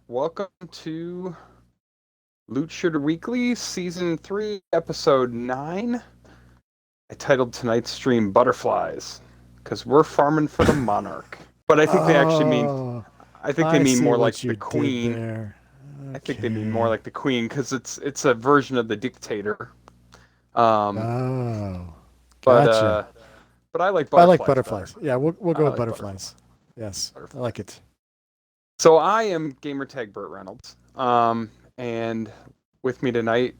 Welcome to Loot Shooter Weekly, Season 3, Episode 9. I titled tonight's stream Butterflies, because we're farming for the Monarch. But I think they actually mean, I mean more like the Queen. Okay. I think they mean more like the Queen, because it's a version of the dictator. But Gotcha. I like I like butterflies butterflies. Yeah, we'll I go with like butterflies. Yes, I like it. So I am gamertag Burt Reynolds. And with me tonight,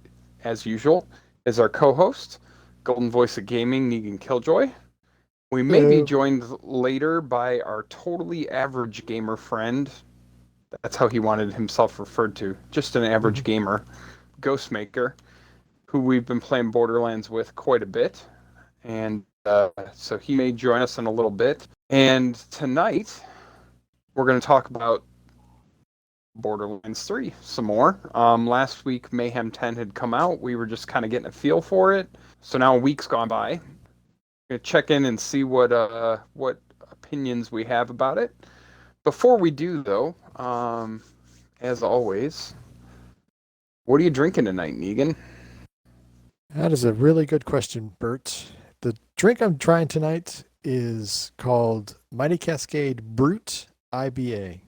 as usual, is our co-host, Golden Voice of Gaming, Negan Killjoy. We may be joined later by our totally average gamer friend. That's how he wanted himself referred to. Just an average gamer, Ghostmaker, who we've been playing Borderlands with quite a bit. And so he may join us in a little bit. And tonight, we're going to talk about Borderlands 3 some more. Last week, Mayhem 10 had come out. We were just kind of getting a feel for it. So now a week's gone by. Gonna check in and see what opinions we have about it. Before we do, though, as always, what are you drinking tonight, Negan? That is a really good question, Bert. The drink I'm trying tonight is called Mighty Cascade Brute IPA.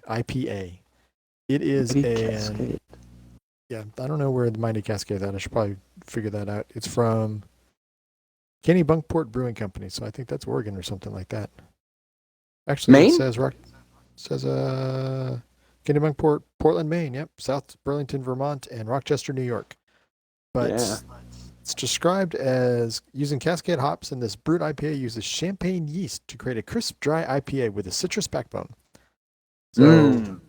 It is yeah, I don't know where the Mighty Cascade is at. I should probably figure that out. It's from Kennebunkport Brewing Company, so I think that's Oregon or something like that. Actually, Maine? it says Kennebunkport, Portland, Maine. Yep, South Burlington, Vermont, and Rochester, New York. But it's described as using Cascade hops, and this Brute IPA uses champagne yeast to create a crisp, dry IPA with a citrus backbone. So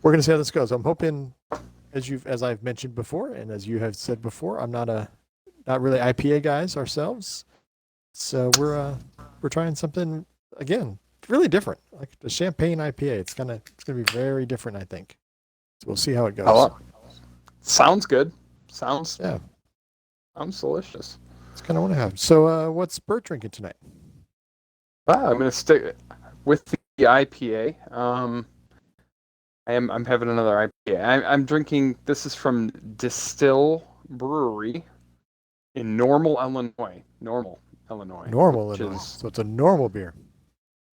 we're gonna see how this goes. I'm hoping, as I've mentioned before, and as you have said before, I'm not really IPA guys ourselves. So we're trying something again, really different, like the champagne IPA. It's gonna be very different, I think. So we'll see how it goes. Sounds good. Sounds delicious. It's kind of what I have. So what's Bert drinking tonight? I'm gonna stick with the IPA. I'm having another IPA. I'm drinking. This is from Distill Brewery in Normal, Illinois. Normal, Illinois. So it's a normal beer.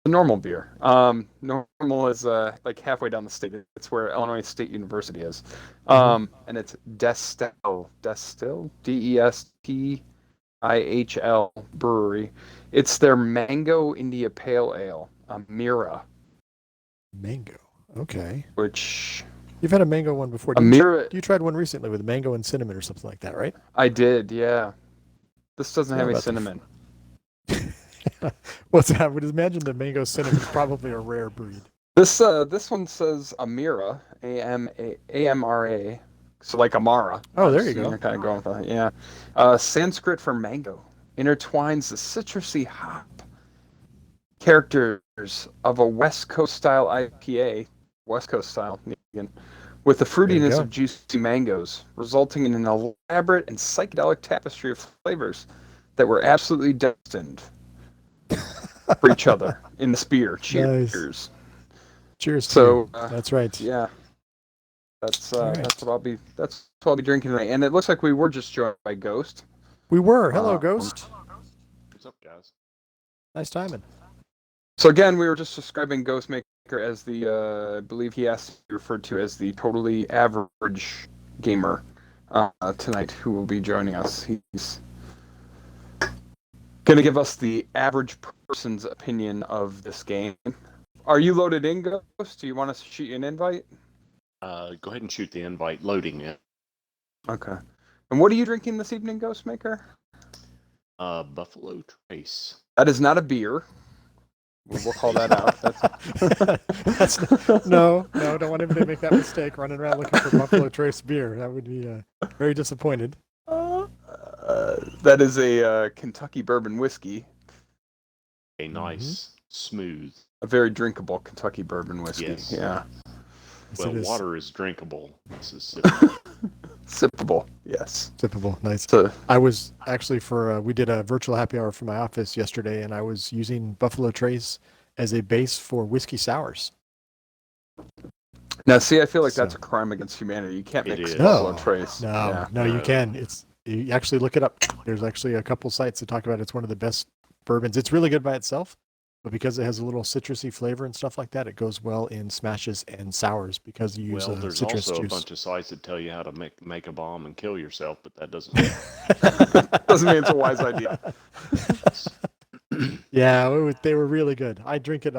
A normal beer. Normal is like halfway down the state. It's where Illinois State University is. And it's Distill, Destihl Brewery. It's their Mango India Pale Ale, Amira. Mango. Okay. Which you've had a mango one before. You tried one recently with mango and cinnamon or something like that, right? I did, yeah. This doesn't have any cinnamon. What's that? I would imagine the mango cinnamon is probably a rare breed. This one says Amira, AMRA, so like Amara. Oh, there you go. You're kind of going for that, yeah. Sanskrit for mango intertwines the citrusy hop characters of a West Coast style IPA, West Coast style, with the fruitiness of juicy mangoes, resulting in an elaborate and psychedelic tapestry of flavors that were absolutely destined for each other in this beer. Cheers. Nice. Cheers. So that's right. Yeah. That's what I'll be drinking tonight. And it looks like we were just joined by Ghost. We were. Hello, Ghost. What's up, guys? Nice timing. So again, we were just describing Ghostmaker as the, I believe he asked to be referred to as the totally average gamer tonight, who will be joining us. He's going to give us the average person's opinion of this game. Are you loaded in, Ghost? Do you want us to shoot you an invite? Go ahead and shoot the invite. Loading it. Okay. And what are you drinking this evening, Ghostmaker? Buffalo Trace. That is not a beer. We'll call that out. No, don't want him to make that mistake running around looking for Buffalo Trace beer. That would be very disappointed. That is a Kentucky bourbon whiskey. A nice, smooth. A very drinkable Kentucky bourbon whiskey. Yes. Yeah. Well, water is drinkable. This is sippable. Sippable, yes. Sippable, nice. So, I was actually we did a virtual happy hour for my office yesterday, and I was using Buffalo Trace as a base for whiskey sours. Now, see, I feel like that's a crime against humanity. You can't It mix is. Buffalo Trace. No, Yeah. no, you can. You actually look it up. There's actually a couple sites that talk about it's one of the best bourbons. It's really good by itself, but because it has a little citrusy flavor and stuff like that, it goes well in smashes and sours because you use There's citrus also juice. a bunch of sites that tell you how to make a bomb and kill yourself, but that doesn't. Doesn't mean it's a wise idea. Yeah, they were really good. I drink it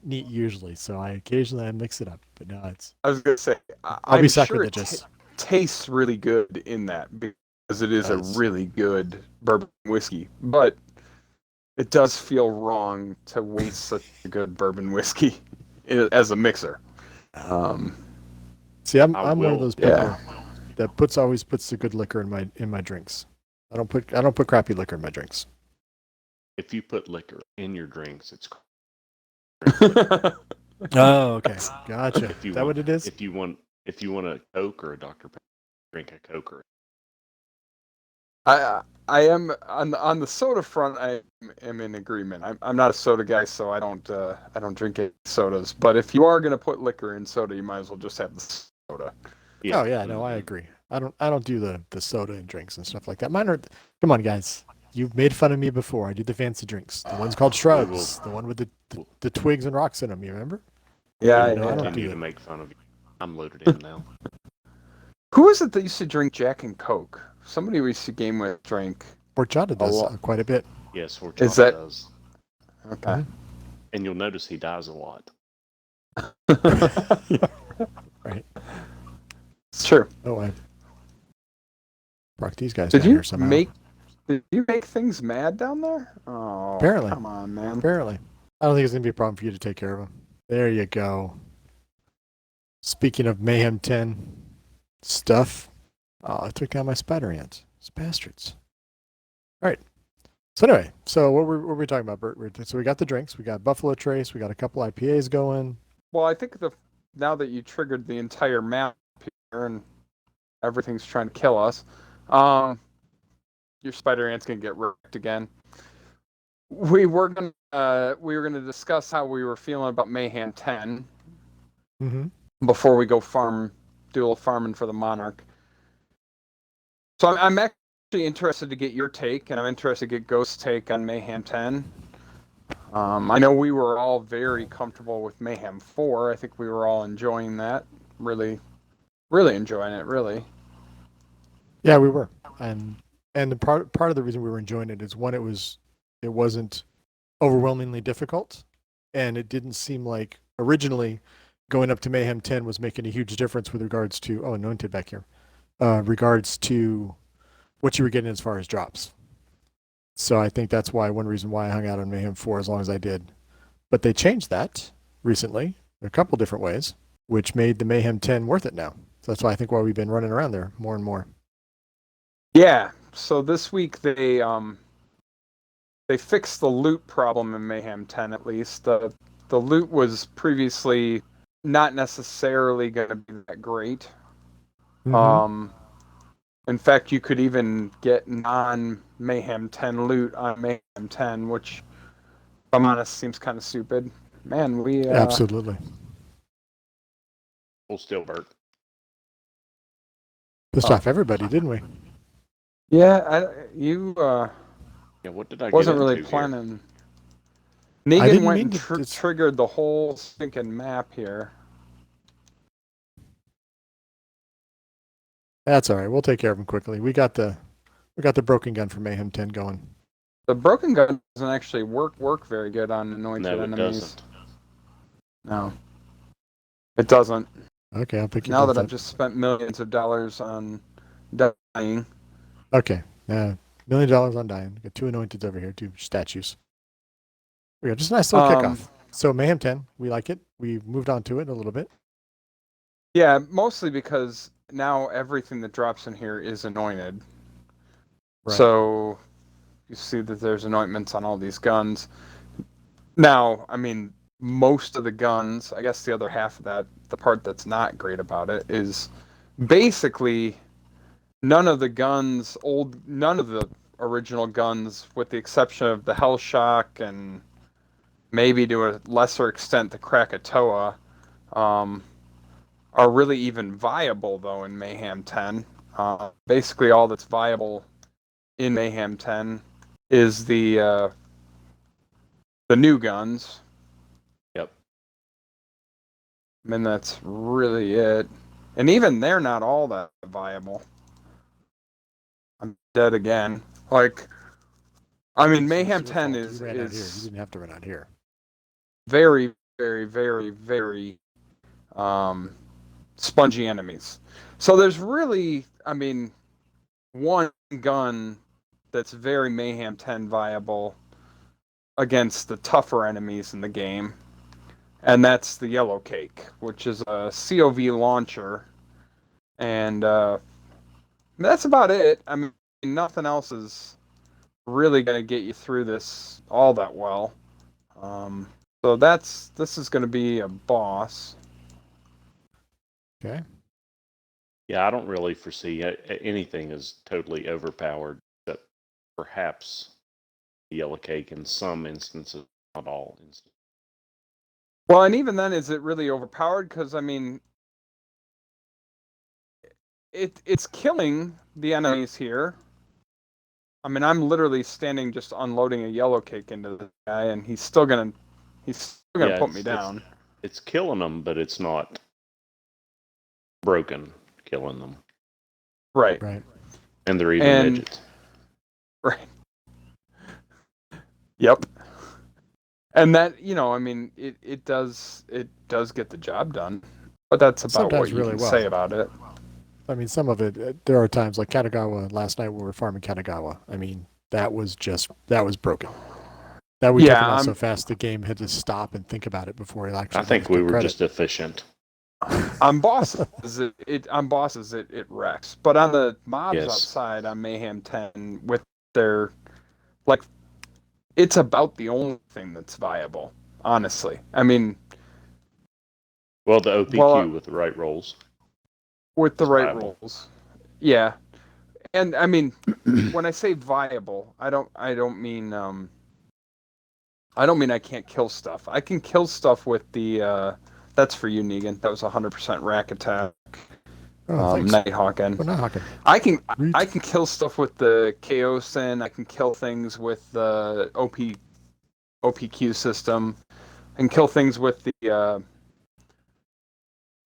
neat usually, so I occasionally mix it up. But no, it's. I was gonna say, I'll I'm be sure sacrilegious. tastes really good in that because it is a Does. really good bourbon whiskey, but it does feel wrong to waste such a good bourbon whiskey as a mixer. See, I'm one of those people that always puts the good liquor in my drinks. I don't put crappy liquor in my drinks. If you put liquor in your drinks, it's. Oh, okay, gotcha. Is that what it is? If you want a Coke or a Dr. Pepper, drink a Coke or. I am on the soda front. I am in agreement. I'm not a soda guy, so I don't drink any sodas. But if you are gonna put liquor in soda, you might as well just have the soda. Yeah. Oh yeah, no, I agree. I don't do the soda and drinks and stuff like that. Mine are. Come on, guys. You've made fun of me before. I do the fancy drinks. The one's called shrubs. The one with the twigs and rocks in them. You remember? Yeah, I don't continue do to it. make fun of you. I'm loaded in now. Who is it that used to drink Jack and Coke? Somebody we used to game with drank. Horchata does quite a bit. Yes, Horchata Is that- does. Okay. And you'll notice he dies a lot. Right. It's true. Oh, I brought these guys Did down you here somehow. make things mad down there? Oh, Apparently. Come on, man. Apparently. I don't think it's going to be a problem for you to take care of them. There you go. Speaking of Mayhem 10 stuff, I took down my spider ants. These bastards. All right. So anyway, what were we talking about, Bert? So we got the drinks. We got Buffalo Trace. We got a couple IPAs going. Well, I think now that you triggered the entire map here and everything's trying to kill us, your spider ant's gonna get wrecked again. We were gonna discuss how we were feeling about Mayhem 10 before we go do a little farming for the Monarch. So I'm actually interested to get your take, and I'm interested to get Ghost's take on Mayhem 10. I know we were all very comfortable with Mayhem 4. I think we were all enjoying that. Really, really enjoying it, really. Yeah, we were. And the part of the reason we were enjoying it is one, it wasn't overwhelmingly difficult, and it didn't seem like originally going up to Mayhem 10 was making a huge difference with regards to Anointed back here. Regards to what you were getting as far as drops. So I think that's one reason why I hung out on Mayhem 4 as long as I did. But they changed that recently, in a couple different ways, which made the Mayhem 10 worth it now. So that's why we've been running around there more and more. Yeah. So this week they fixed the loot problem in Mayhem 10 at least. The loot was previously not necessarily going to be that great. In fact, you could even get non-Mayhem 10 loot on Mayhem 10, which, if I'm honest, seems kind of stupid. Man, we... Absolutely. Full still, Bert. Pissed off everybody, didn't we? Yeah, Yeah, what did I wasn't get really into planning. I Negan didn't went mean and triggered the whole stinking map here. That's all right. We'll take care of him quickly. We got the broken gun for Mayhem 10 going. The broken gun doesn't actually work very good on anointed No, it enemies. doesn't. No, it doesn't. Okay, I'll pick you Now both that I've up. just spent millions of dollars on dying. Okay, $1 million on dying. Got 2 anointeds over here, 2 statues. We got just a nice little kickoff. So Mayhem 10, we like it. We moved on to it a little bit. Yeah, mostly because now everything that drops in here is anointed. Right. So you see that there's anointments on all these guns. Now, I mean, most of the guns, I guess the other half of that, the part that's not great about it, is basically none of the original guns, with the exception of the Hellshock and maybe to a lesser extent the Krakatoa, are really even viable though in Mayhem 10. Basically, all that's viable in Mayhem 10 is the new guns. Yep. I mean, that's really it. And even they're not all that viable. I'm dead again. Like, I mean, Mayhem 10 You ran out here. You is didn't have to run out here. very, very, very, very spongy enemies. So there's really, I mean, one gun that's very Mayhem 10 viable against the tougher enemies in the game, and that's the Yellowcake, which is a COV launcher, and that's about it. I mean, nothing else is really going to get you through this all that well. So this is going to be a boss. Okay. Yeah, I don't really foresee anything as totally overpowered, except perhaps the Yellowcake in some instances, not all instances. Well, and even then, is it really overpowered? Because, I mean, it's killing the enemies here. I mean, I'm literally standing just unloading a Yellowcake into the guy, and he's still gonna put me down. It's killing them, but it's not broken killing them. Right. And they're even midgets. Right. Yep. And that, I mean, it does get the job done, but that's about Sometimes what you really can well. say about it. I mean, some of it, there are times like Kanagawa, last night we were farming Kanagawa. I mean, that was broken. That we took him out so fast the game had to stop and think about it before it actually. I think we were just efficient. On bosses, it wrecks. But on the mobs outside on Mayhem 10 with their, like, it's about the only thing that's viable, honestly. I mean, well, the OPQ with the right rolls. With the right rolls. Yeah. And I mean, when I say viable, I don't mean I can't kill stuff. I can kill stuff with the that's for you, Negan. That was 100% rack attack. Nighthawking. Well, Nighthawking. I can kill stuff with the KO Sin. I can kill things with the OPQ system. I can kill things with the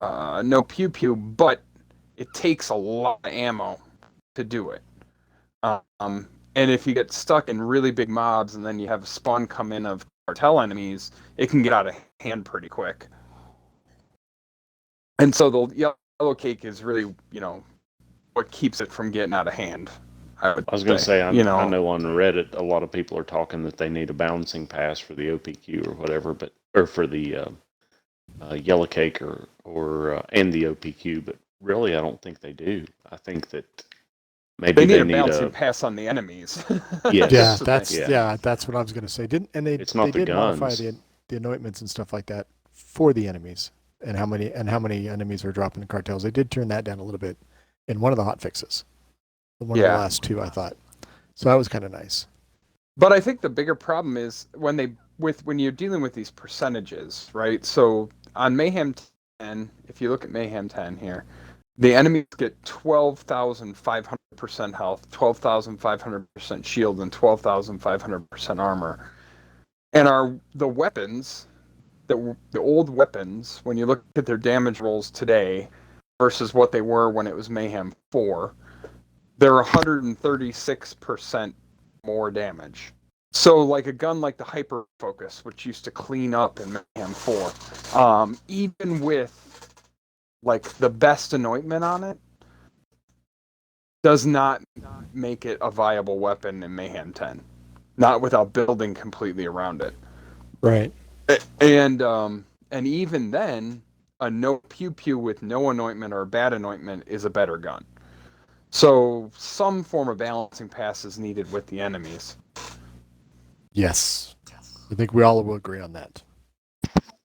no pew pew, but it takes a lot of ammo to do it. And if you get stuck in really big mobs and then you have a spawn come in of cartel enemies, it can get out of hand pretty quick. And so the Yellowcake is really, what keeps it from getting out of hand. I was going to say, I know on Reddit a lot of people are talking that they need a bouncing pass for the OPQ or whatever, or for the Yellowcake or and the OPQ, but really I don't think they do. I think that maybe they need a bouncing pass on the enemies. Yes. That's what I was going to say. They did guns. modify the anointments and stuff like that for the enemies and how many enemies are dropping in cartels. They did turn that down a little bit in one of the hot fixes. One of the last two, I thought. So that was kind of nice. But I think the bigger problem is when you're dealing with these percentages, right? So on Mayhem 10, if you look at Mayhem 10 here, the enemies get 12,500% health, 12,500% shield, and 12,500% armor. And the weapons, the old weapons, when you look at their damage rolls today versus what they were when it was Mayhem 4, they're 136% more damage. So, like a gun like the Hyper Focus, which used to clean up in Mayhem 4, even with like the best anointment on it, does not make it a viable weapon in Mayhem 10. Not without building completely around it. Right. And even then, a no pew pew with no anointment or a bad anointment is a better gun. So some form of balancing pass is needed with the enemies. Yes. I think we all will agree on that.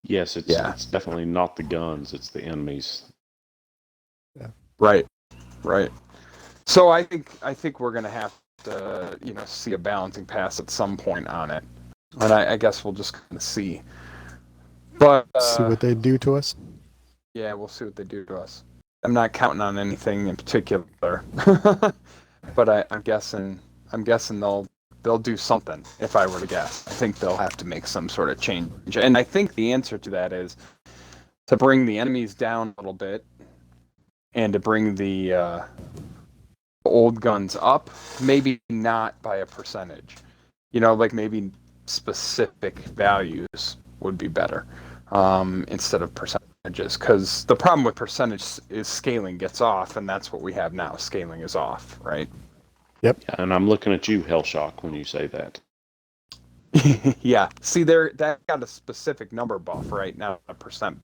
Yes, it's definitely not the guns, it's the enemies. Yeah. Right. So I think we're gonna have to, see a balancing pass at some point on it. And I guess we'll just kind of see. But see what they do to us. Yeah, we'll see what they do to us. I'm not counting on anything in particular, but I'm guessing they'll do something. If I were to guess, I think they'll have to make some sort of change, and I think the answer to that is to bring the enemies down a little bit, and to bring the old guns up. Maybe not by a percentage. Like maybe specific values would be better instead of percentages, because the problem with percentage is scaling gets off, and that's what we have now. Scaling is off, right? Yep. Yeah, and I'm looking at you, Hellshock, when you say that. Yeah. See, that got a specific number buff right now, a percent.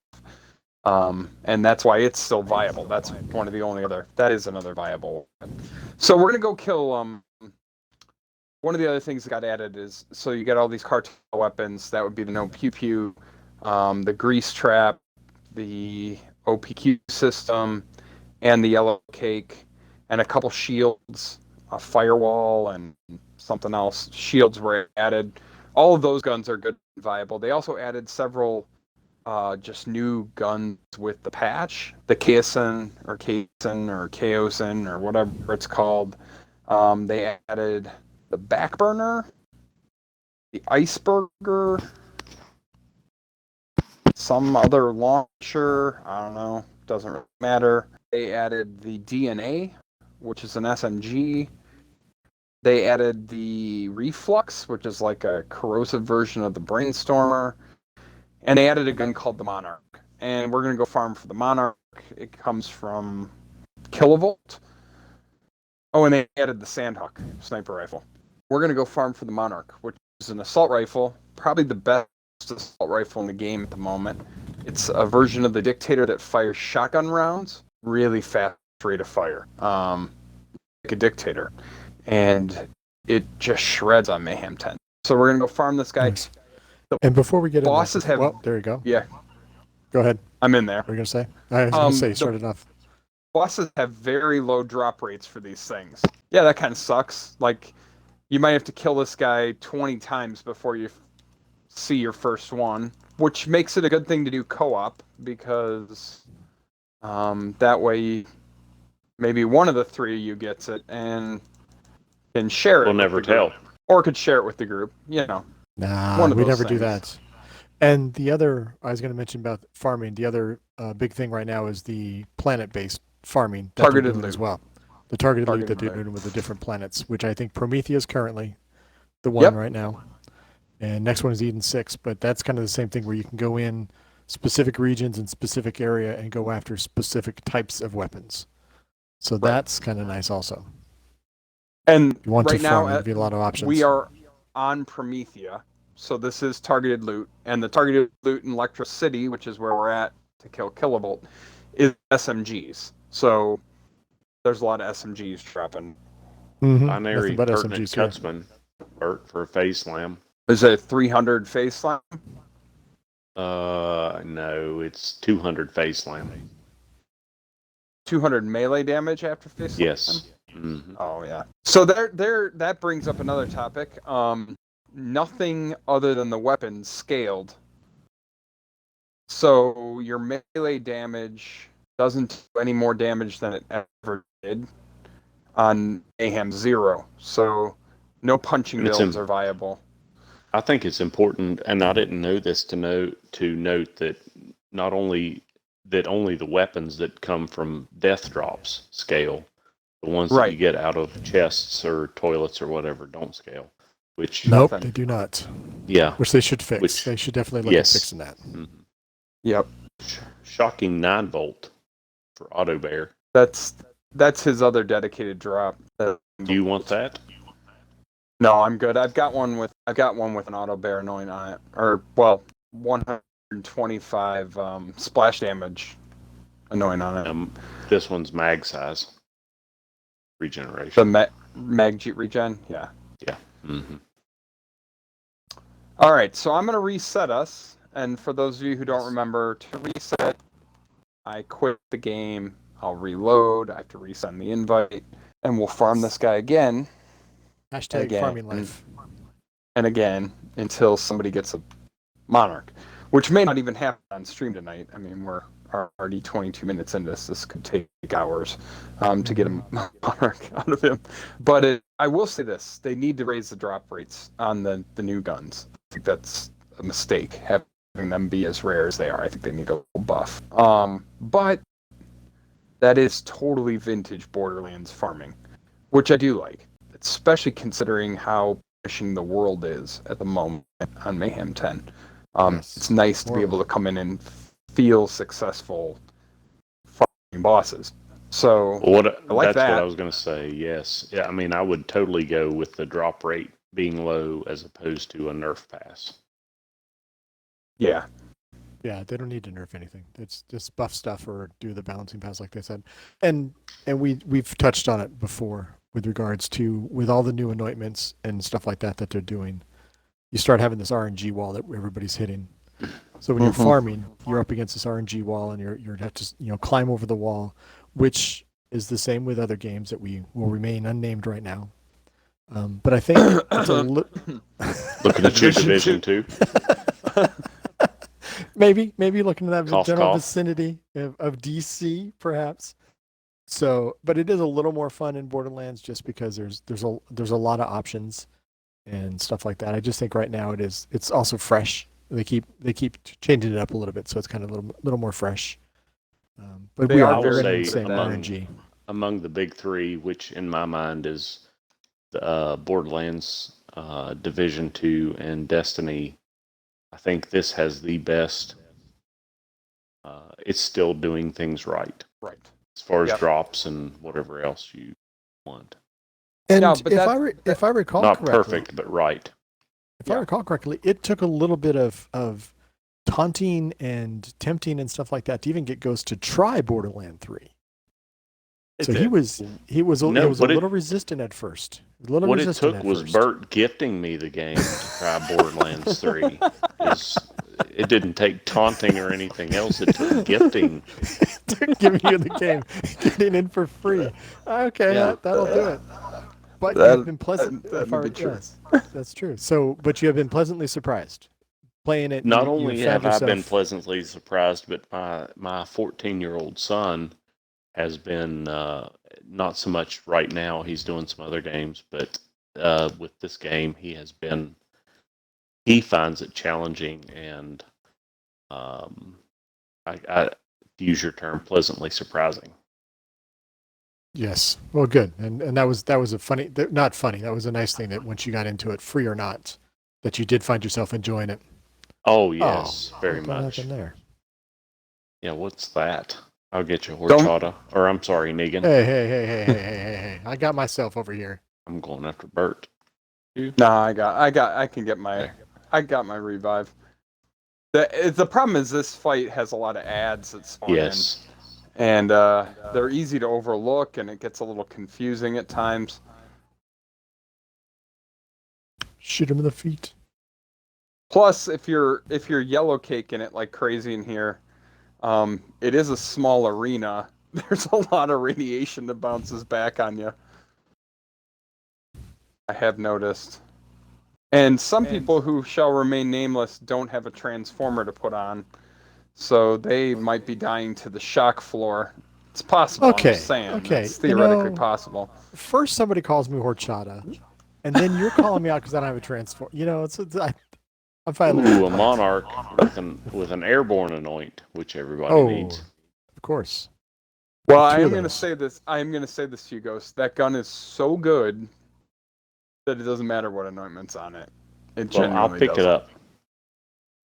And that's why it's still viable. That's one of the only other. That is another viable weapon. So we're gonna go kill. One of the other things that got added is, so you get all these cartel weapons. That would be the no pew pew, the grease trap, the OPQ system, and the Yellowcake, and a couple shields, a firewall, and something else. Shields were added. All of those guns are good and viable. They also added several just new guns with the patch, the Kaisen or Kaosin or whatever it's called. They added the Backburner, the Iceberger, some other launcher. I don't know. Doesn't really matter. They added the DNA, which is an SMG. They added the Reflux, which is like a corrosive version of the Brainstormer. And they added a gun called the Monarch. And we're going to go farm for the Monarch. It comes from Killavolt. Oh, and they added the Sandhawk sniper rifle. We're going to go farm for the Monarch, which is an assault rifle, probably the best assault rifle in the game at the moment. It's a version of the Dictator that fires shotgun rounds, really fast rate of fire, like a Dictator. And it just shreds on Mayhem 10. So we're going to go farm this guy. Nice. And before we get bosses into that, have... well, there you go. Yeah. Go ahead. I'm in there. What were you going to say? I was going to say, start it off. Bosses have very low drop rates for these things. Yeah, that kind of sucks. Like, you might have to kill this guy 20 times before you see your first one, which makes it a good thing to do co-op, because that way maybe one of the three of you gets it and can share it. We'll never tell. Or could share it with the group, Nah, we never do that. And the other, I was going to mention about farming, the other big thing right now is the planet-based farming. Targeted loot as well. The targeted loot that they're doing with the different planets, which I think Promethea is currently the one right now. And next one is Eden 6, but that's kind of the same thing where you can go in specific regions and specific area and go after specific types of weapons. So that's kind of nice also. And you want right to farm, now, give you a lot of options. We are on Promethea, so this is targeted loot, and the targeted loot in Electro City, which is where we're at to kill Killavolt, is SMGs. So there's a lot of SMGs dropping. Binary pertinent Cutsman, Burt, for a phase slam. Is it 300 phase slam? No, it's 200 phase slam. 200 melee damage after phase slam? Yes. Mm-hmm. Oh yeah. So that brings up another topic. Nothing other than the weapons scaled. So your melee damage doesn't do any more damage than it ever did on Mayhem 0. So no punching builds are viable. I think it's important, and I didn't know this, to note that not only the weapons that come from death drops scale. The ones that you get out of chests or toilets or whatever don't scale. Which nope, they do not. Yeah. Which they should fix. They should definitely look at fixing that. Mm-hmm. Yep. Shocking 9-volt for Auto Bear. That's his other dedicated drop. Do you want that? No, I'm good. I've got one with an Auto Bear annoying on it. Or 125 splash damage annoying on it. This one's mag size. Regeneration. The mag regen? Yeah. Yeah. Mm-hmm. All right, so I'm going to reset us. And for those of you who don't remember, to reset, I quit the game. I'll reload. I have to resend the invite. And we'll farm this guy again. Hashtag farming life. And again, until somebody gets a Monarch. Which may not even happen on stream tonight. I mean, we're already 22 minutes into this. This could take hours to get a Monarch out of him. But I will say this. They need to raise the drop rates on the new guns. I think that's a mistake, having them be as rare as they are. I think they need a little buff. But that is totally vintage Borderlands farming, which I do like, especially considering how punishing the world is at the moment on Mayhem 10. Yes. It's nice to be able to come in and feel successful farming bosses. So I like that's that. What I was going to say. Yes. Yeah. I mean, I would totally go with the drop rate being low as opposed to a nerf pass. Yeah. Yeah, they don't need to nerf anything. It's just buff stuff or do the balancing pass like they said. And we've touched on it before with regards to with all the new anointments and stuff like that they're doing. You start having this RNG wall that everybody's hitting. So when you're farming, you're up against this RNG wall and you're have to climb over the wall, which is the same with other games that we will remain unnamed right now. But I think it's looking at your Division 2. maybe looking at that general cough. vicinity of DC perhaps. So, but it is a little more fun in Borderlands just because there's a lot of options and stuff like that. I just think right now it's also fresh. They keep changing it up a little bit, so it's kind of a little more fresh. But They we are are very very say same RNG. among the big three, which in my mind is Borderlands, Division 2, and Destiny. I think this has the best. It's still doing things right. Right. As far as drops and whatever else you want. And No, but if I recall Not correctly, perfect, but right. if I recall correctly, it took a little bit of taunting and tempting and stuff like that to even get Ghost to try Borderland 3. So he was a little resistant at first. What it took was Burt gifting me the game to try Borderlands 3. It didn't take taunting or anything else. It took gifting. Giving you the game, getting in for free. Okay, Yeah. that'll do it. But you've been pleasant. Yes, that's true. So, but you have been pleasantly surprised playing it. Not only have I been pleasantly surprised, but my 14-year-old son has been not so much right now. He's doing some other games, but with this game, he finds it challenging and I use your term, pleasantly surprising. Yes. Well, good. And that was a funny, not funny. That was a nice thing that once you got into it, free or not, that you did find yourself enjoying it. Oh yes, very much. There. Yeah. What's that? I'll get you horchata. Or I'm sorry, Negan. Hey. I got myself over here. I'm going after Burt. No, I got my revive. The problem is this fight has a lot of ads that spawn in. And they're easy to overlook, and it gets a little confusing at times. Shoot him in the feet. Plus, if you're Yellowcake in it like crazy in here, it is a small arena. There's a lot of radiation that bounces back on you. I have noticed. And some people who shall remain nameless don't have a transformer to put on, so they might be dying to the shock floor. It's possible. Okay. I'm just saying. Okay. It's theoretically possible. First, somebody calls me horchata, and then you're calling me out because I don't have a transform. I'm finally. Ooh, a Monarch with an airborne anoint, which everybody needs. Of course. Well, I am going to say this to you, Ghost. That gun is so good that it doesn't matter what anointment's on it. I'll pick it up.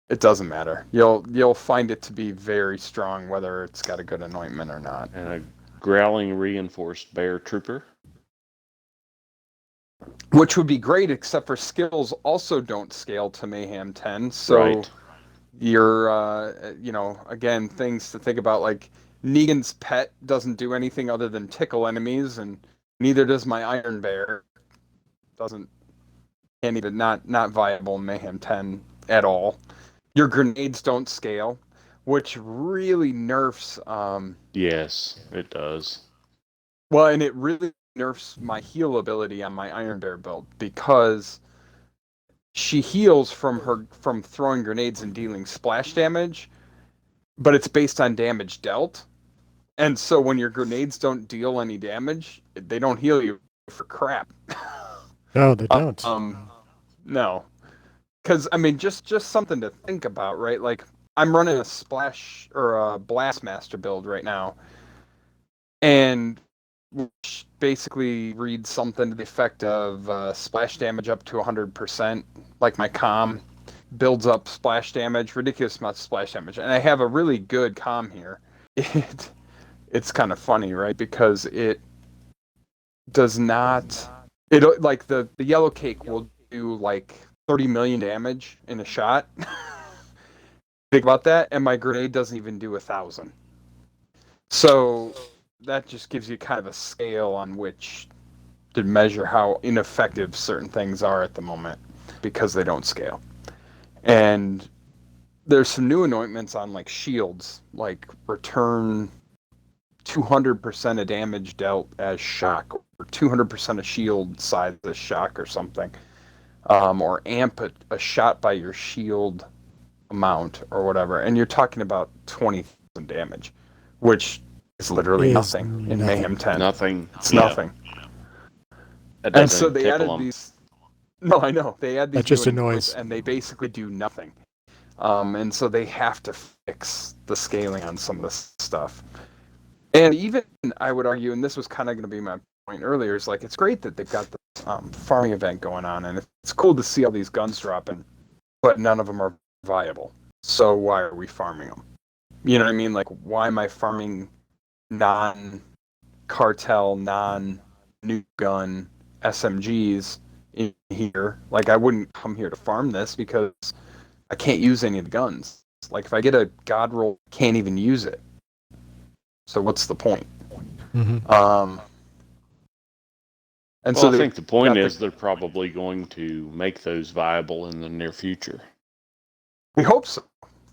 It doesn't matter. You'll find it to be very strong, whether it's got a good anointment or not. And a growling reinforced bear trooper, which would be great, except for skills also don't scale to Mayhem 10. So you're, again, things to think about. Like Negan's pet doesn't do anything other than tickle enemies, and neither does my Iron Bear. Can't even not viable in Mayhem 10 at all. Your grenades don't scale, which really nerfs. Yes, it does. Well, and it really nerfs my heal ability on my Iron Bear build because she heals from throwing grenades and dealing splash damage, but it's based on damage dealt. And so when your grenades don't deal any damage, they don't heal you for crap. No, they don't. No. Because, I mean, just something to think about, right? Like, I'm running a splash or a blastmaster build right now, and which basically reads something to the effect of splash damage up to 100%, like my comm builds up splash damage, ridiculous amount of splash damage. And I have a really good comm here. It's kind of funny, right? Because it does not... like, the Yellowcake will do, like, 30 million damage in a shot. Think about that, and my grenade doesn't even do 1,000. So that just gives you kind of a scale on which to measure how ineffective certain things are at the moment because they don't scale. And there's some new anointments on like shields, like return 200% of damage dealt as shock, or 200% of shield size as shock or something, or amp a shot by your shield amount or whatever. And you're talking about 20,000 damage, which is literally nothing in Mayhem 10. Nothing. It's nothing. And so they added these. No, I know. They add these. That's just a noise. And they basically do nothing. And so they have to fix the scaling on some of this stuff. And even, I would argue, and this was kind of going to be my point earlier, is like, it's great that they've got this farming event going on, and it's cool to see all these guns dropping, but none of them are viable. So why are we farming them? You know what I mean? Like, why am I farming non-cartel, non-new gun SMGs in here? Like, I wouldn't come here to farm this because I can't use any of the guns. Like, if I get a god roll, I can't even use it. So what's the point? Mm-hmm. And so I think the point is they're probably going to make those viable in the near future. We hope so.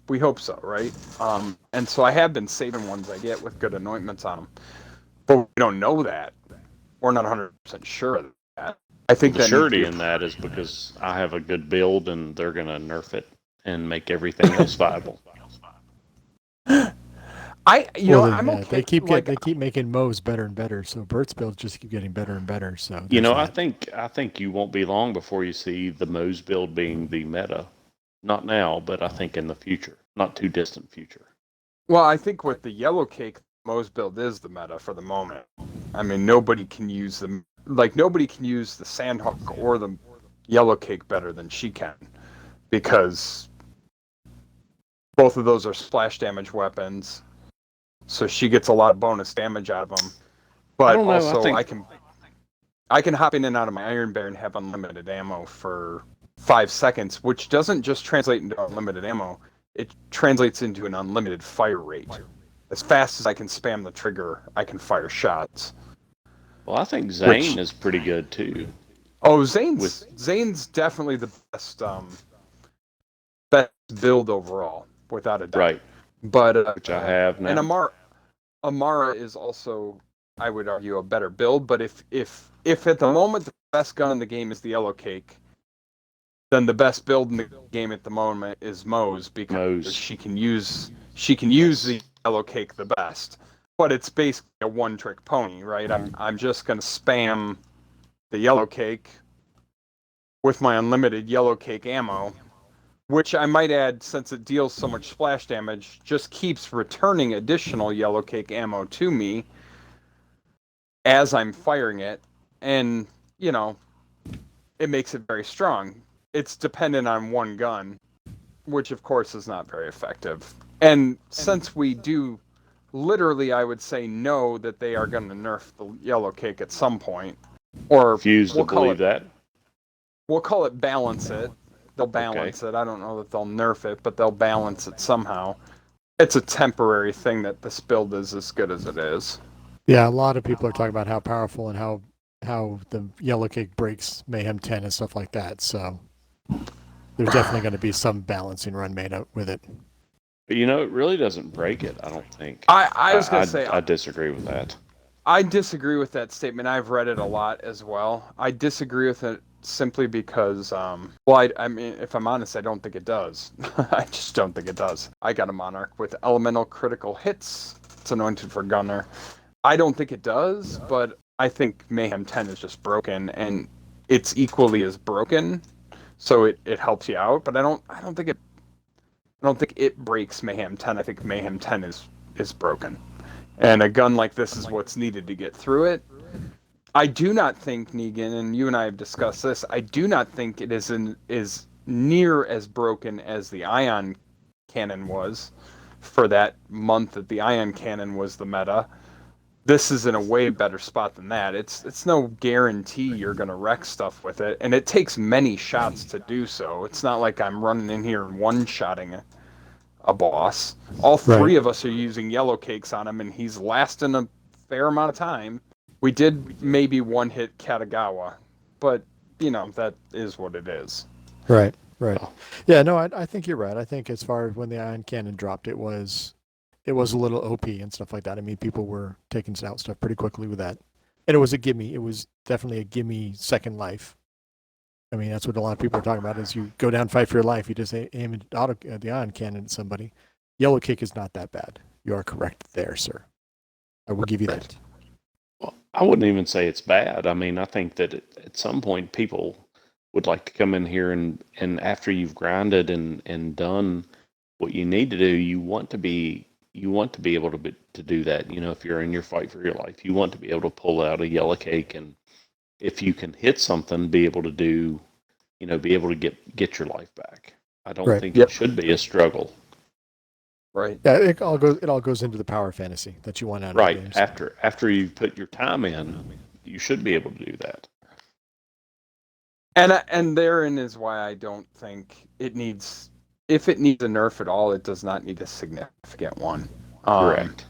We hope so, right? And so I have been saving ones I get with good anointments on them. But we don't know that. We're not 100% sure of that. I think the surety in that is because I have a good build and they're going to nerf it and make everything else viable. I'm okay. They keep making Mo's better and better, so Burt's builds just keep getting better and better. So I think you won't be long before you see the Mo's build being the meta. Not now, but I think in the future, not too distant future. Well, I think with the Yellowcake, Mo's build is the meta for the moment. I mean, nobody can use them. Like, nobody can use the Sandhawk or the Yellowcake better than she can, because both of those are splash damage weapons. So she gets a lot of bonus damage out of them. But also, I can hop in and out of my Iron Bear and have unlimited ammo for 5 seconds, which doesn't just translate into unlimited ammo. It translates into an unlimited fire rate. As fast as I can spam the trigger, I can fire shots. Well, I think Zane is pretty good too. Oh, Zane's definitely the best build overall, without a doubt. Right. But which I have now. And Amara is also, I would argue, a better build. But if at the moment the best gun in the game is the Yellowcake, then the best build in the game at the moment is Mo's, because she can use the Yellowcake the best. But it's basically a one-trick pony, right? I'm just gonna spam the Yellowcake with my unlimited Yellowcake ammo, which I might add, since it deals so much splash damage, just keeps returning additional Yellowcake ammo to me as I'm firing it, and it makes it very strong. It's dependent on one gun, which of course is not very effective. And since we do, literally, I would say no, that they are going to nerf the Yellowcake at some point, or refuse to believe that. We'll call it balance it. They'll balance it. I don't know that they'll nerf it, but they'll balance it somehow. It's a temporary thing that this build is as good as it is. Yeah, a lot of people are talking about how powerful and how the Yellowcake breaks Mayhem 10 and stuff like that. So there's definitely going to be some balancing run made up with it. But it really doesn't break it, I don't think. I was going to say... I disagree with that. I disagree with that statement. I've read it a lot as well. I disagree with it simply because, I mean, if I'm honest, I don't think it does. I just don't think it does. I got a Monarch with elemental critical hits. It's anointed for Gunner. I don't think it does, but I think Mayhem 10 is just broken, and it's equally as broken, so it helps you out. But I don't think it breaks Mayhem 10. I think Mayhem 10 is broken, and a gun like this is what's needed to get through it. I do not think, Negan, and you and I have discussed this, I do not think it is near as broken as the ion cannon was for that month that the ion cannon was the meta. This is in a way better spot than that. It's no guarantee you're going to wreck stuff with it, and it takes many shots to do so. It's not like I'm running in here and one-shotting a boss. All three of us are using Yellowcakes on him, and he's lasting a fair amount of time. We did maybe one hit Katagawa, but that is what it is. Right. Yeah, no, I think you're right. I think as far as when the ion cannon dropped, it was a little OP and stuff like that. I mean, people were taking out stuff pretty quickly with that, and it was a gimme. It was definitely a gimme second life. I mean, that's what a lot of people are talking about. Is you go down, fight for your life, you just aim the ion cannon at somebody. Yellowcake is not that bad. You are correct there, sir. I will give you that. Well, I wouldn't even say it's bad. I mean, I think that at some point people would like to come in here and after you've grinded and done what you need to do, you want to be able to do that. If you're in your fight for your life, you want to be able to pull out a Yellowcake, and if you can hit something, be able to get your life back. I don't think it should be a struggle. Right. Yeah, it all goes into the power fantasy that you want out of the games. After you put your time in, you should be able to do that. And therein is why I don't think it needs. If it needs a nerf at all, it does not need a significant one. Correct.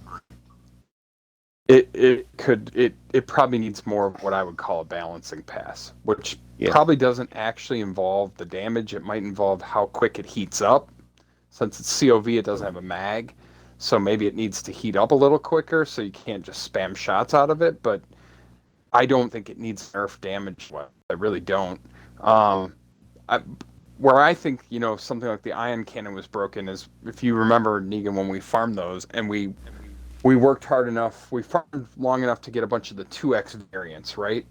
It probably needs more of what I would call a balancing pass, which probably doesn't actually involve the damage. It might involve how quick it heats up. Since it's COV, it doesn't have a mag, so maybe it needs to heat up a little quicker, so you can't just spam shots out of it. But I don't think it needs nerf damage. I really don't. Where I think something like the ion cannon was broken is, if you remember, Negan, when we farmed those and we worked hard enough, we farmed long enough to get a bunch of the 2x variants, right?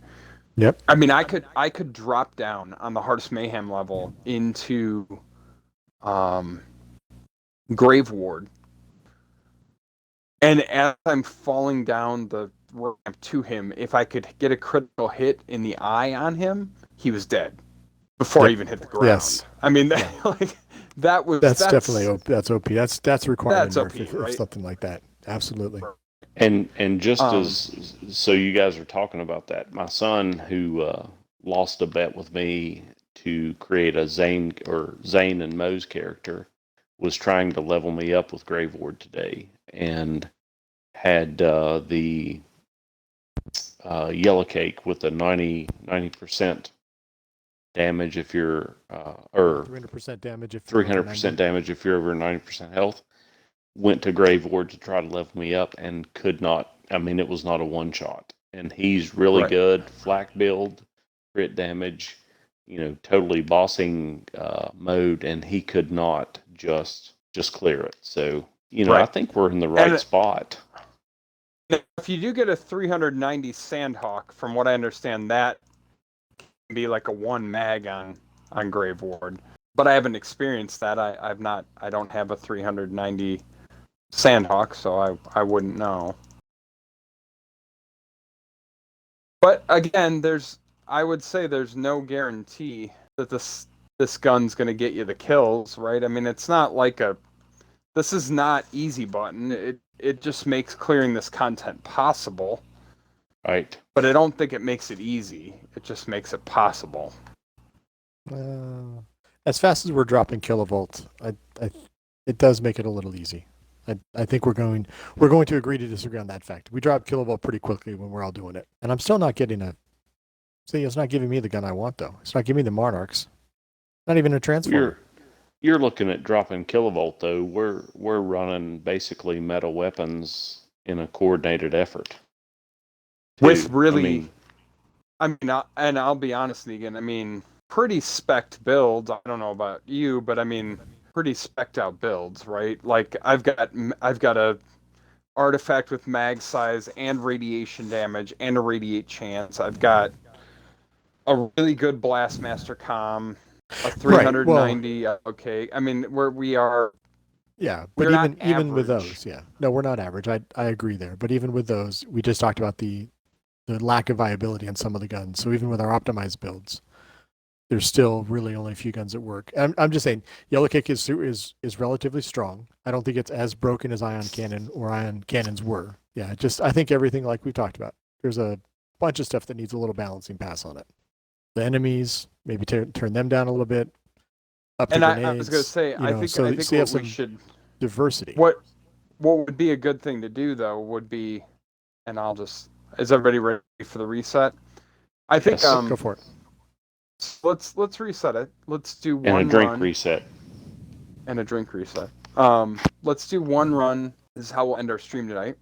Yep. I mean, I could drop down on the hardest mayhem level into Grave Ward, and as I'm falling down the ramp to him, if I could get a critical hit in the eye on him, he was dead before I even hit the ground. Yes. I mean, that's definitely OP. That's OP. That's required OP, if something like that. Absolutely. And just as so you guys are talking about that, my son who lost a bet with me to create a Zane and Moe's character was trying to level me up with Grave Ward today, and had the Yellowcake with a 90% damage if you're or 300% damage if 300% damage if you're over 90% health. Went to Grave Ward to try to level me up and could not. I mean, it was not a one shot, and he's really good flak build, crit damage, totally bossing mode, and he could not just clear it. So I think we're in the right spot. If you do get a 390 Sandhawk, from what I understand, that can be like a one mag on Grave Ward. But I haven't experienced that. I don't have a 390 Sandhawk, so I wouldn't know. But again, I would say there's no guarantee that this gun's going to get you the kills, right? I mean, it's not like this is not easy button. It just makes clearing this content possible. Right. But I don't think it makes it easy. It just makes it possible. As fast as we're dropping Killavolt, it does make it a little easy. I think we're going to agree to disagree on that fact. We drop Killavolt pretty quickly when we're all doing it, and I'm still not getting it's not giving me the gun I want though. It's not giving me the Monarchs. Not even a transformer. You're looking at dropping Killavolt though. We're running basically meta weapons in a coordinated effort. With really I mean, and I'll be honest, Negan. I mean, pretty spec'd builds. I don't know about you, but I mean, pretty spec'd out builds, right? Like I've got a artifact with mag size and radiation damage and a radiate chance. I've got a really good Blastmaster comm, a 390. Okay, I mean, we are. Yeah, but We're not even with average. those, yeah, no, we're not average. I agree there. But even with those, we just talked about the lack of viability on some of the guns. So even with our optimized builds, there's still really only a few guns that work. I'm just saying, Yellowcake is relatively strong. I don't think it's as broken as Ion Cannon or Ion Cannons were. Yeah, just I think everything like we talked about. There's a bunch of stuff that needs a little balancing pass on it. The enemies, maybe turn them down a little bit. Up to And grenades. I was going to say, I think so you what have we some should diversity. What would be a good thing to do though would be, and is everybody ready for the reset? I think Go for it. Let's reset it. Let's do one and a drink run reset. and a drink reset. Let's do one run. This is how we'll end our stream tonight.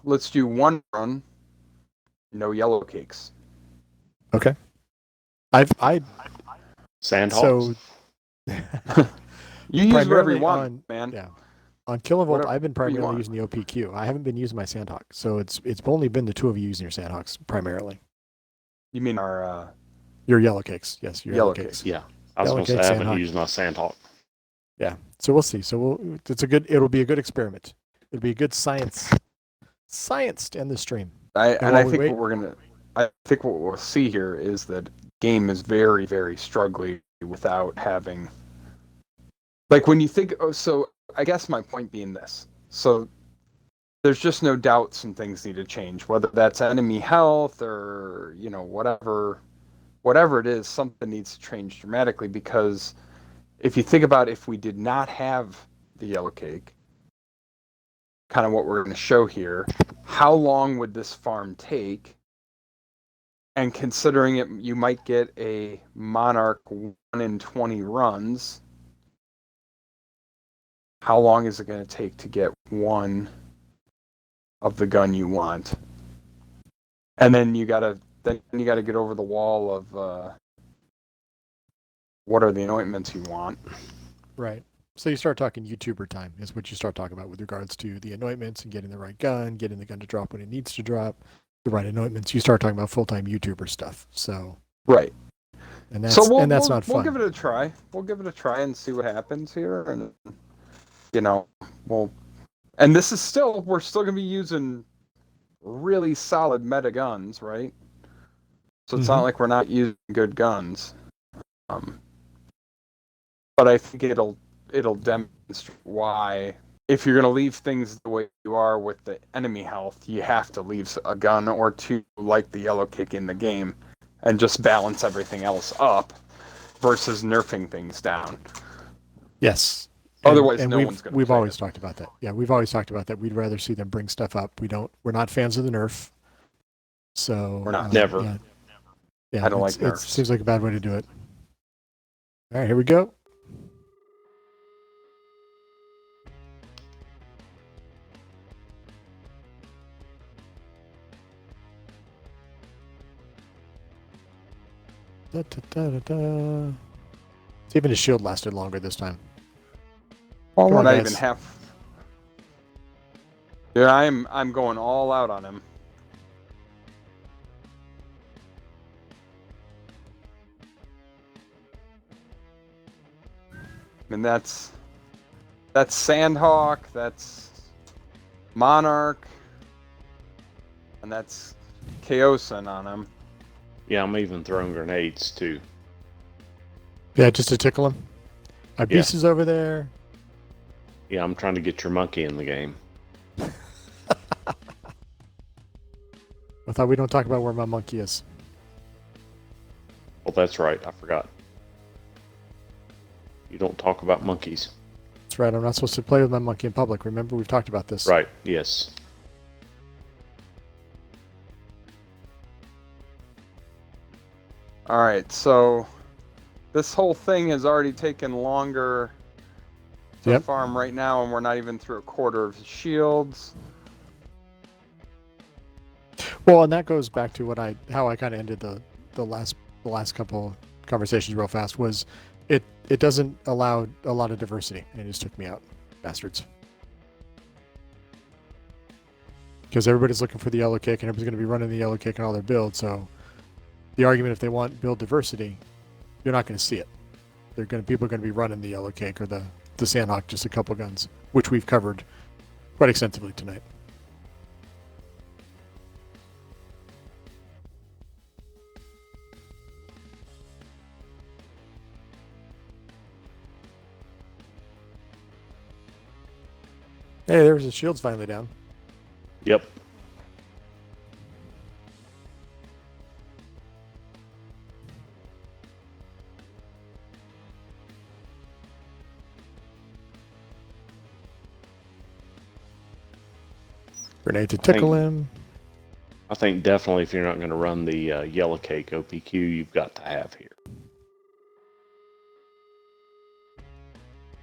Let's do one run. No Yellowcakes. Okay. Sandhawks. So you use whatever you want, man. Yeah. On Killavolt, I've been primarily using the OPQ. I haven't been using my Sandhawk, so it's only been the two of you using your Sandhawks primarily. You mean our your Yellowcakes? Yes, your Yellowcakes. Yeah, I was going to say I haven't used my Sandhawk. Yeah, so we'll see. So it'll be a good experiment. It'll be a good science to end the stream. I think what we'll see here is that game is very, very struggling without having, like, when you think. Oh, so I guess my point being this. So there's just no doubt some things need to change, whether that's enemy health or whatever it is, something needs to change dramatically, because if you think about if we did not have the Yellowcake, kind of what we're going to show here, how long would this farm take? And considering it, you might get a Monarch 1 in 20 runs. How long is it going to take to get one of the gun you want? And then you gotta get over the wall of what are the anointments you want. Right. So you start talking YouTuber time is what you start talking about with regards to the anointments and getting the right gun, getting the gun to drop when it needs to drop, the right anointments. You start talking about full-time YouTuber stuff. So right. And that's not fun. We'll give it a try. We'll give it a try and see what happens here. And and this is we're still gonna be using really solid meta guns, right? So it's not like we're not using good guns. But I think it'll demonstrate why, if you're going to leave things the way you are with the enemy health, you have to leave a gun or two like the Yellowcake in the game and just balance everything else up versus nerfing things down. Yes. Otherwise, and no one's going to. We've always talked about that. Yeah, we've always talked about that. We'd rather see them bring stuff up. We're not fans of the nerf. So we're not. Never. Yeah, I don't like nerfs. It seems like a bad way to do it. All right, here we go. See, even his shield lasted longer this time. Well, we're not even half. Dude, I'm going all out on him. I mean, that's Sandhawk, that's Monarch, and that's Chaosin on him. Yeah, I'm even throwing grenades too. Yeah, just to tickle him. Our beast is over there. Yeah, I'm trying to get your monkey in the game. I thought we don't talk about where my monkey is. Well, that's right. I forgot. You don't talk about monkeys. That's right. I'm not supposed to play with my monkey in public. Remember, we've talked about this. Right. Yes. All right. So this whole thing has already taken longer to farm right now, and we're not even through a quarter of the shields. Well, and that goes back to how I kind of ended the last couple conversations real fast was it doesn't allow a lot of diversity, and it just took me out, bastards. Because everybody's looking for the Yellowcake, and everybody's going to be running the Yellowcake in all their builds. So the argument, if they want build diversity, you're not going to see it. People are going to be running the Yellowcake or the Sandhawk, just a couple guns, which we've covered quite extensively tonight. Hey, there's the shields finally down. Yep. Grenade to tickle him. I think definitely if you're not going to run the Yellowcake OPQ, you've got to have here.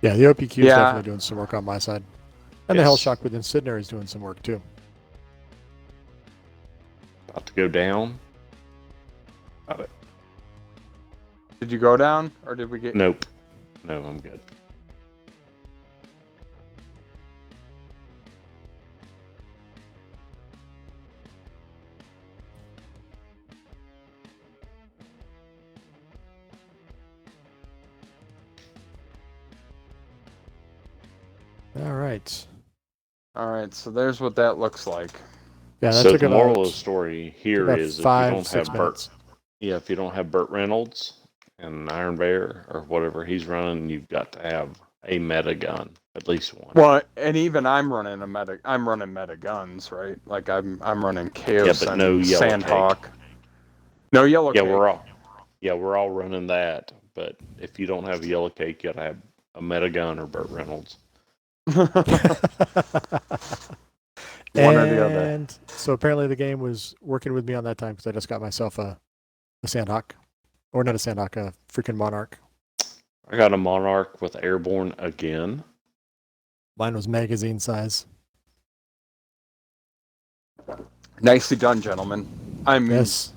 Yeah, the OPQ is definitely doing some work on my side. And the Hellshock within Sidner is doing some work too. About to go down. Got it. Did you go down, or did we get... Nope. No, I'm good. All right, so there's what that looks like. Yeah, so the moral of the story here is if you don't have Burt Reynolds and Iron Bear or whatever he's running, you've got to have a meta gun, at least one. Well, and even I'm running meta guns, right? Like I'm running Chaos and no Sandhawk. No Yellowcake. We're all running that. But if you don't have a Yellowcake, you got to have a meta gun or Burt Reynolds. One or the other. And so apparently the game was working with me on that time because I just got myself a Sandhawk. Or not a Sandhawk, a freaking Monarch. I got a Monarch with Airborne again. Mine was magazine size. Nicely done, gentlemen. I mean, yes.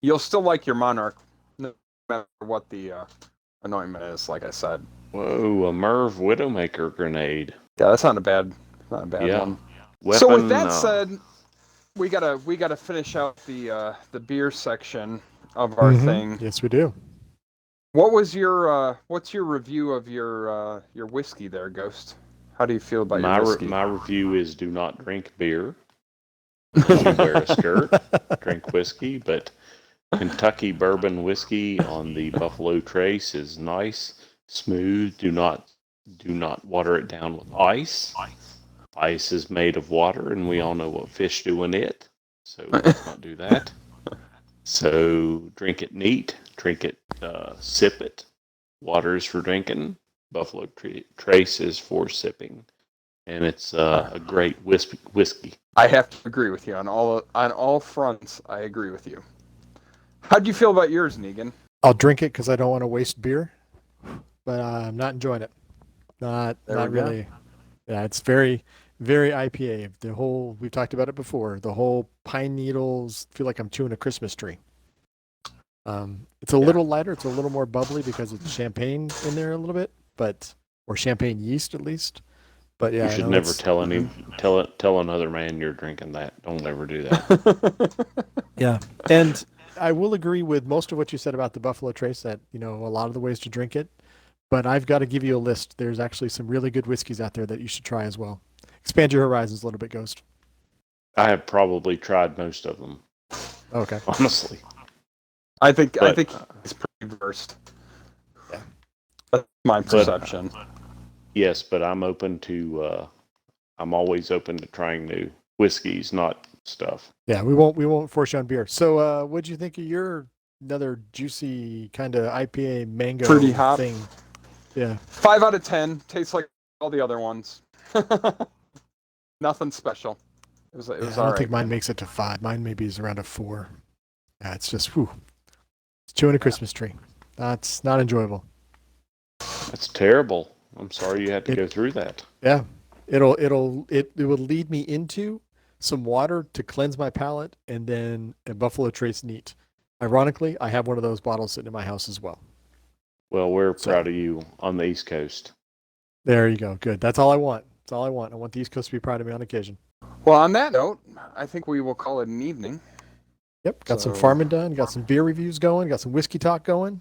You'll still like your Monarch no matter what the anointment is, like I said. Whoa, a Merv Widowmaker grenade. Yeah, that's not a bad one. Weapon, So with that said, we gotta finish out the beer section of our thing. Yes, we do. What was your what's your review of your whiskey there, Ghost? How do you feel about your whiskey? My review is do not drink beer. You wear a skirt, drink whiskey, but Kentucky bourbon whiskey on the Buffalo Trace is nice, smooth. Do not water it down with ice. Ice is made of water, and we all know what fish do in it. So let's not do that. So drink it neat. Drink it, sip it. Water is for drinking. Buffalo Trace is for sipping, and it's a great whiskey. I have to agree with you on all fronts. I agree with you. How do you feel about yours, Negan? I'll drink it because I don't want to waste beer, but I'm not enjoying it. Not really. Go. Yeah, it's very, very IPA. We've talked about it before. The whole pine needles, feel like I'm chewing a Christmas tree. It's a little lighter. It's a little more bubbly because it's champagne in there a little bit, or champagne yeast at least. But yeah, you should never tell another man you're drinking that. Don't ever do that. Yeah, and I will agree with most of what you said about the Buffalo Trace. That a lot of the ways to drink it. But I've got to give you a list. There's actually some really good whiskeys out there that you should try as well. Expand your horizons a little bit, Ghost. I have probably tried most of them. Okay. Honestly. I think he's pretty versed. Yeah. That's my perception. Yes, but I'm always open to trying new whiskeys, not stuff. Yeah, we won't force you on beer. So what'd you think of your another juicy kind of IPA mango fruity hop thing? Yeah. 5 out of 10. Tastes like all the other ones. Nothing special. It was I don't think mine makes it to 5. Mine maybe is around a 4. Yeah, it's just it's chewing a Christmas tree. That's not enjoyable. That's terrible. I'm sorry you had to go through that. Yeah. It will lead me into some water to cleanse my palate, and then a Buffalo Trace neat. Ironically, I have one of those bottles sitting in my house as well. Well, we're proud of you on the East Coast. There you go. Good. That's all I want. That's all I want. I want the East Coast to be proud of me on occasion. Well, on that note, I think we will call it an evening. Yep. Got some farming done. Got some beer reviews going. Got some whiskey talk going.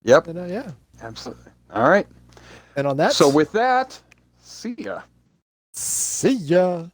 Yep. And yeah. Absolutely. All right. And on that. So with that, see ya. See ya.